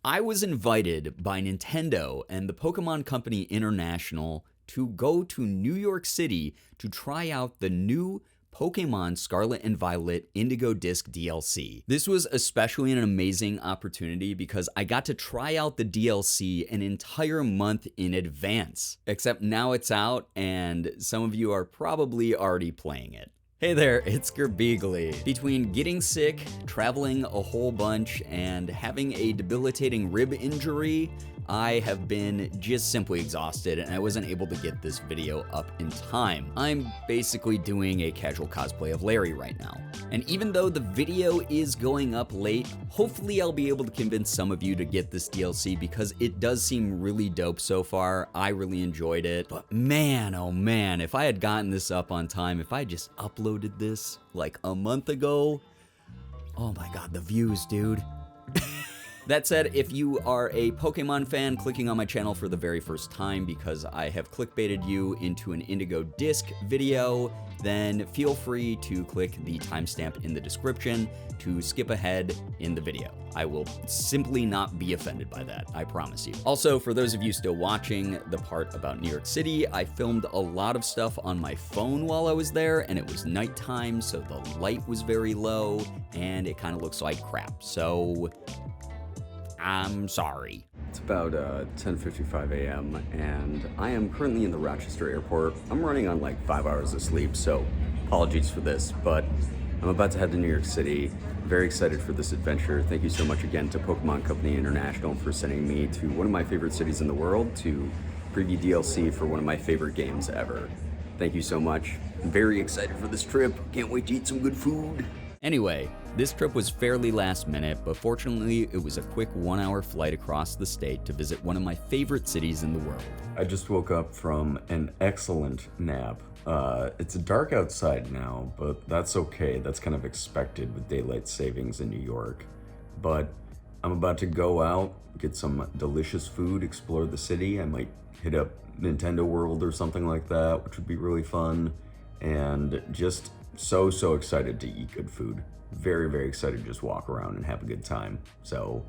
I was invited by Nintendo and the Pokémon Company International to go to New York City to try out the new Pokémon Scarlet and Violet Indigo Disk DLC. This was especially an amazing opportunity because I got to try out the DLC an entire month in advance. Except now it's out and some of you are probably already playing it. Hey there, it's Girbeagly. Between getting sick, traveling a whole bunch, and having a debilitating rib injury, I have been just simply exhausted and I wasn't able to get this video up in time. I'm basically doing a casual cosplay of Larry right now. And even though the video is going up late, hopefully I'll be able to convince some of you to get this DLC because it does seem really dope so far. I really enjoyed it. But man, oh man, if I had gotten this up on time, if I had just uploaded this like a month ago, oh my god, the views, dude. That said, if you are a Pokemon fan clicking on my channel for the very first time because I have clickbaited you into an Indigo Disk video, then feel free to click the timestamp in the description to skip ahead in the video. I will simply not be offended by that, I promise you. Also, for those of you still watching the part about New York City, I filmed a lot of stuff on my phone while I was there, and it was nighttime, so the light was very low, and it kind of looks like crap. So I'm sorry. It's about 10:55 a.m. and I am currently in the Rochester airport. I'm running on like 5 hours of sleep, so apologies for this, but I'm about to head to New York City. Very excited for this adventure. Thank you so much again to Pokemon Company International for sending me to one of my favorite cities in the world to preview DLC for one of my favorite games ever. Thank you so much. I'm very excited for this trip. Can't wait to eat some good food. Anyway, this trip was fairly last minute, but fortunately it was a quick 1-hour flight across the state to visit one of my favorite cities in the world. I just woke up from an excellent nap. It's dark outside now, but that's okay. That's kind of expected with daylight savings in New York. But I'm about to go out, get some delicious food, explore the city. I might hit up Nintendo World or something like that, which would be really fun. And just so excited to eat good food. Very, very excited to just walk around and have a good time. So,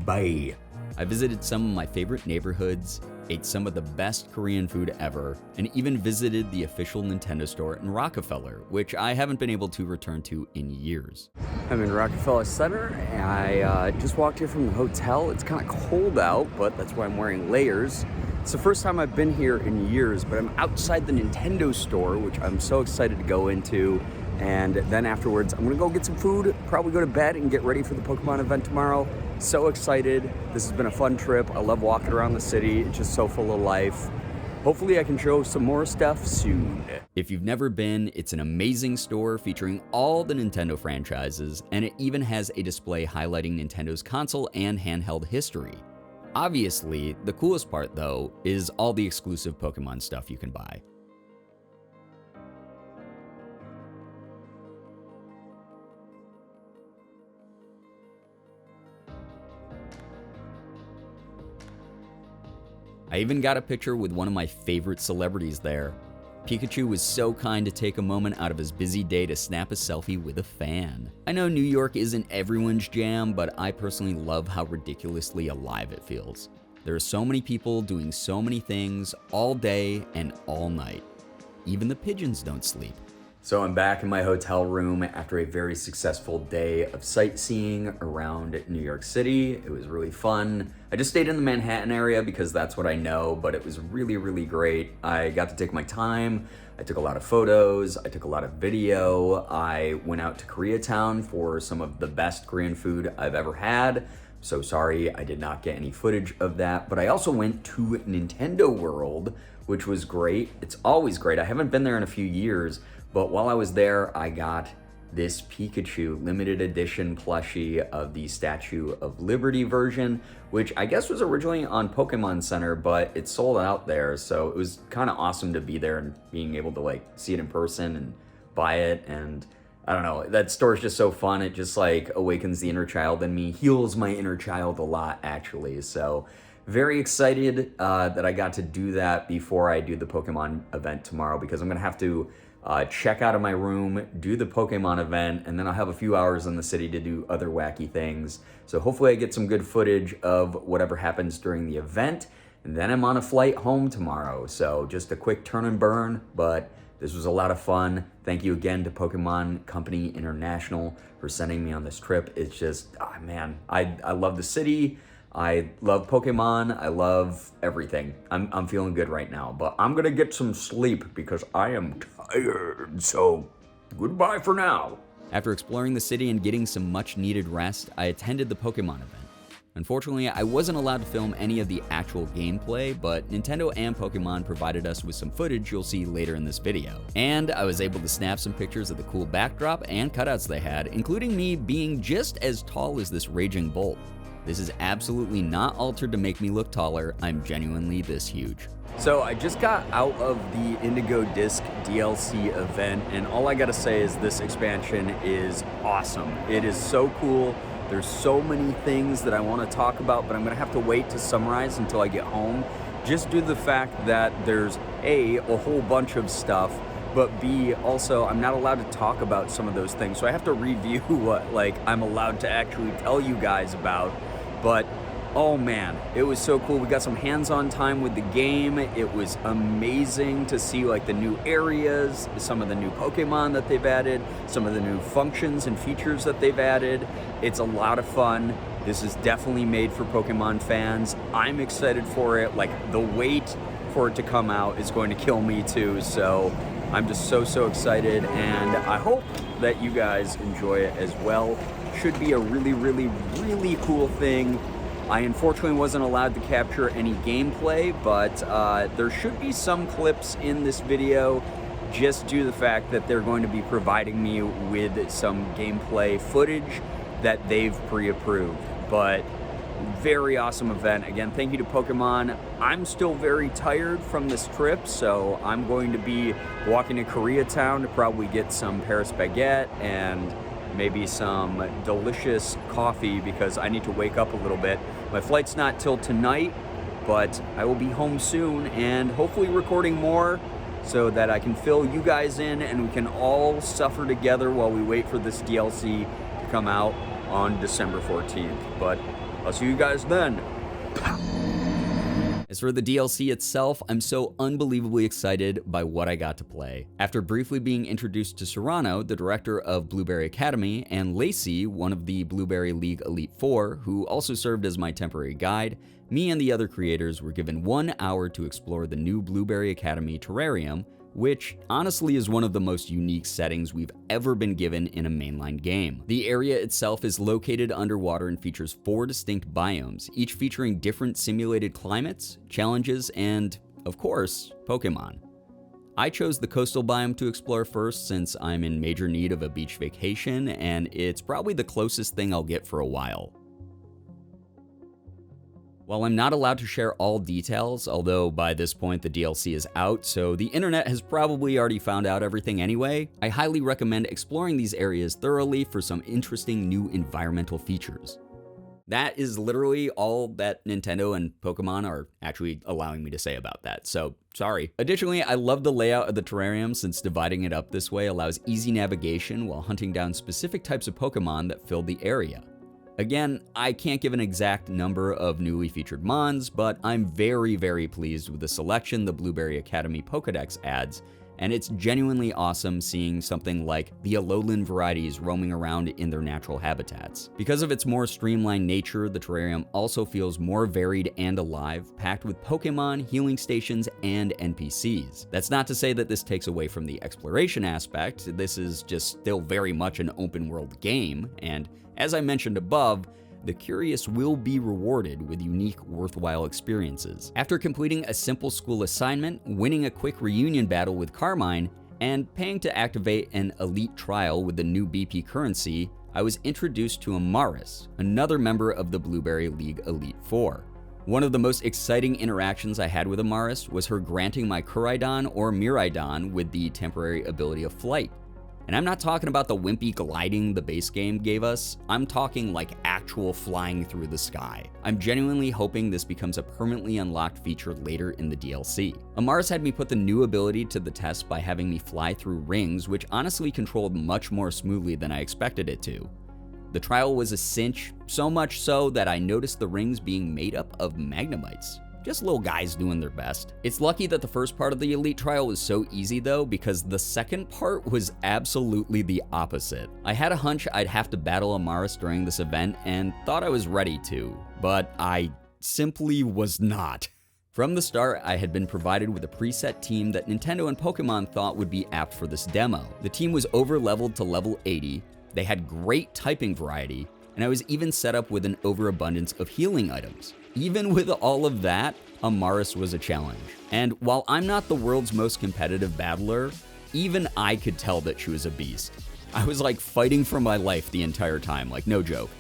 bye. I visited some of my favorite neighborhoods, ate some of the best Korean food ever, and even visited the official Nintendo store in Rockefeller, which I haven't been able to return to in years. I'm in Rockefeller Center. I just walked here from the hotel. It's kind of cold out, but that's why I'm wearing layers. It's the first time I've been here in years, but I'm outside the Nintendo store, which I'm so excited to go into. And then afterwards, I'm gonna go get some food, probably go to bed and get ready for the Pokemon event tomorrow. So excited. This has been a fun trip. I love walking around the city. It's just so full of life. Hopefully I can show some more stuff soon. If you've never been, it's an amazing store featuring all the Nintendo franchises, and it even has a display highlighting Nintendo's console and handheld history. Obviously, the coolest part though is all the exclusive Pokemon stuff you can buy. I even got a picture with one of my favorite celebrities there. Pikachu was so kind to take a moment out of his busy day to snap a selfie with a fan. I know New York isn't everyone's jam, but I personally love how ridiculously alive it feels. There are so many people doing so many things all day and all night. Even the pigeons don't sleep. So I'm back in my hotel room after a very successful day of sightseeing around New York City. It was really fun. I just stayed in the Manhattan area because that's what I know, but it was really, really great. I got to take my time. I took a lot of photos. I took a lot of video. I went out to Koreatown for some of the best Korean food I've ever had. So sorry I did not get any footage of that, but I also went to Nintendo World, which was great. It's always great. I haven't been there in a few years, but while I was there, I got this Pikachu limited edition plushie of the Statue of Liberty version, which I guess was originally on Pokemon Center, but it sold out there. So it was kind of awesome to be there and being able to like see it in person and buy it. And I don't know, that store is just so fun. It just like awakens the inner child in me, heals my inner child a lot actually. So very excited that I got to do that before I do the Pokemon event tomorrow, because I'm gonna have to check out of my room, do the Pokemon event, and then I'll have a few hours in the city to do other wacky things. So hopefully I get some good footage of whatever happens during the event, and then I'm on a flight home tomorrow. So just a quick turn and burn, but this was a lot of fun. Thank you again to Pokemon Company International for sending me on this trip. It's just, man, I love the city. I love Pokemon. I love everything. I'm feeling good right now, but I'm gonna get some sleep because I am tired. So goodbye for now. After exploring the city and getting some much needed rest, I attended the Pokemon event. Unfortunately, I wasn't allowed to film any of the actual gameplay, but Nintendo and Pokemon provided us with some footage you'll see later in this video. And I was able to snap some pictures of the cool backdrop and cutouts they had, including me being just as tall as this raging bolt. This is absolutely not altered to make me look taller, I'm genuinely this huge. So I just got out of the Indigo Disk DLC event, and all I gotta say is this expansion is awesome. It is so cool. There's so many things that I want to talk about, but I'm gonna have to wait to summarize until I get home, just due to the fact that there's a whole bunch of stuff, but B, also I'm not allowed to talk about some of those things, so I have to review what I'm allowed to actually tell you guys about. But oh man, it was so cool. We got some hands-on time with the game. It was amazing to see the new areas, some of the new Pokemon that they've added, some of the new functions and features that they've added. It's a lot of fun. This is definitely made for Pokemon fans. I'm excited for it. The wait for it to come out is going to kill me too. So I'm just so excited, and I hope that you guys enjoy it as well. Should be a really cool thing. I unfortunately wasn't allowed to capture any gameplay, but there should be some clips in this video just due to the fact that they're going to be providing me with some gameplay footage that they've pre-approved. But very awesome event. Again, thank you to Pokemon. I'm still very tired from this trip, so I'm going to be walking to Koreatown to probably get some Paris baguette and maybe some delicious coffee because I need to wake up a little bit. My flight's not till tonight, but I will be home soon and hopefully recording more so that I can fill you guys in and we can all suffer together while we wait for this DLC to come out on December 14th. But I'll see you guys then. As for the DLC itself, I'm so unbelievably excited by what I got to play. After briefly being introduced to Serrano, the director of Blueberry Academy, and Lacey, one of the Blueberry League Elite Four, who also served as my temporary guide, me and the other creators were given 1 hour to explore the new Blueberry Academy terrarium, which honestly is one of the most unique settings we've ever been given in a mainline game. The area itself is located underwater and features 4 distinct biomes, each featuring different simulated climates, challenges, and, of course, Pokemon. I chose the coastal biome to explore first since I'm in major need of a beach vacation, and it's probably the closest thing I'll get for a while. While I'm not allowed to share all details, although by this point the DLC is out, so the internet has probably already found out everything anyway, I highly recommend exploring these areas thoroughly for some interesting new environmental features. That is literally all that Nintendo and Pokemon are actually allowing me to say about that, so sorry. Additionally, I love the layout of the terrarium since dividing it up this way allows easy navigation while hunting down specific types of Pokemon that fill the area. Again, I can't give an exact number of newly featured Mons, but I'm very pleased with the selection the Blueberry Academy Pokédex adds, and it's genuinely awesome seeing something like the Alolan varieties roaming around in their natural habitats. Because of its more streamlined nature, the terrarium also feels more varied and alive, packed with Pokemon, healing stations, and NPCs. That's not to say that this takes away from the exploration aspect. This is just still very much an open world game, and as I mentioned above, the curious will be rewarded with unique, worthwhile experiences. After completing a simple school assignment, winning a quick reunion battle with Carmine, and paying to activate an elite trial with the new BP currency, I was introduced to Amarys, another member of the Blueberry League Elite Four. One of the most exciting interactions I had with Amarys was her granting my Koraidon or Miraidon with the temporary ability of flight. And I'm not talking about the wimpy gliding the base game gave us, I'm talking like actual flying through the sky. I'm genuinely hoping this becomes a permanently unlocked feature later in the DLC. Amarys had me put the new ability to the test by having me fly through rings, which honestly controlled much more smoothly than I expected it to. The trial was a cinch, so much so that I noticed the rings being made up of magnemites. Just little guys doing their best. It's lucky that the first part of the Elite trial was so easy though, because the second part was absolutely the opposite. I had a hunch I'd have to battle Amarys during this event and thought I was ready to, but I simply was not. From the start, I had been provided with a preset team that Nintendo and Pokemon thought would be apt for this demo. The team was over-leveled to level 80, they had great typing variety, and I was even set up with an overabundance of healing items. Even with all of that, Amarys was a challenge. And while I'm not the world's most competitive battler, even I could tell that she was a beast. I was like fighting for my life the entire time, like no joke.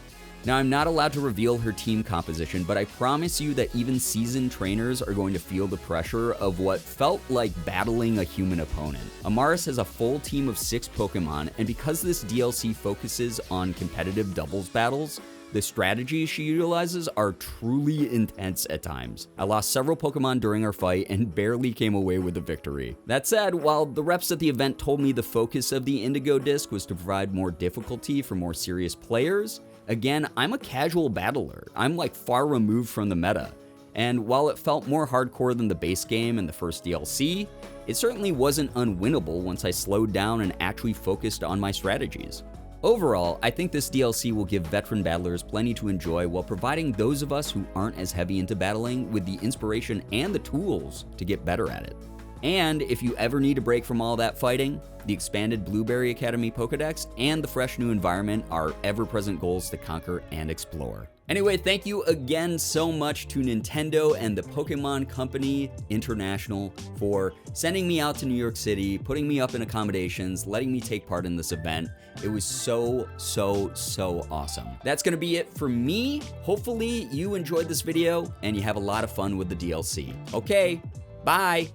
Now, I'm not allowed to reveal her team composition, but I promise you that even seasoned trainers are going to feel the pressure of what felt like battling a human opponent. Amarys has a full team of 6 Pokemon, and because this DLC focuses on competitive doubles battles, the strategies she utilizes are truly intense at times. I lost several Pokemon during our fight and barely came away with a victory. That said, while the reps at the event told me the focus of the Indigo Disk was to provide more difficulty for more serious players, again, I'm a casual battler. I'm like far removed from the meta. And while it felt more hardcore than the base game and the first DLC, it certainly wasn't unwinnable once I slowed down and actually focused on my strategies. Overall, I think this DLC will give veteran battlers plenty to enjoy while providing those of us who aren't as heavy into battling with the inspiration and the tools to get better at it. And if you ever need a break from all that fighting, the expanded Blueberry Academy Pokedex and the fresh new environment are ever-present goals to conquer and explore. Anyway, thank you again so much to Nintendo and the Pokemon Company International for sending me out to New York City, putting me up in accommodations, letting me take part in this event. It was so awesome. That's gonna be it for me. Hopefully you enjoyed this video and you have a lot of fun with the DLC. Okay, bye.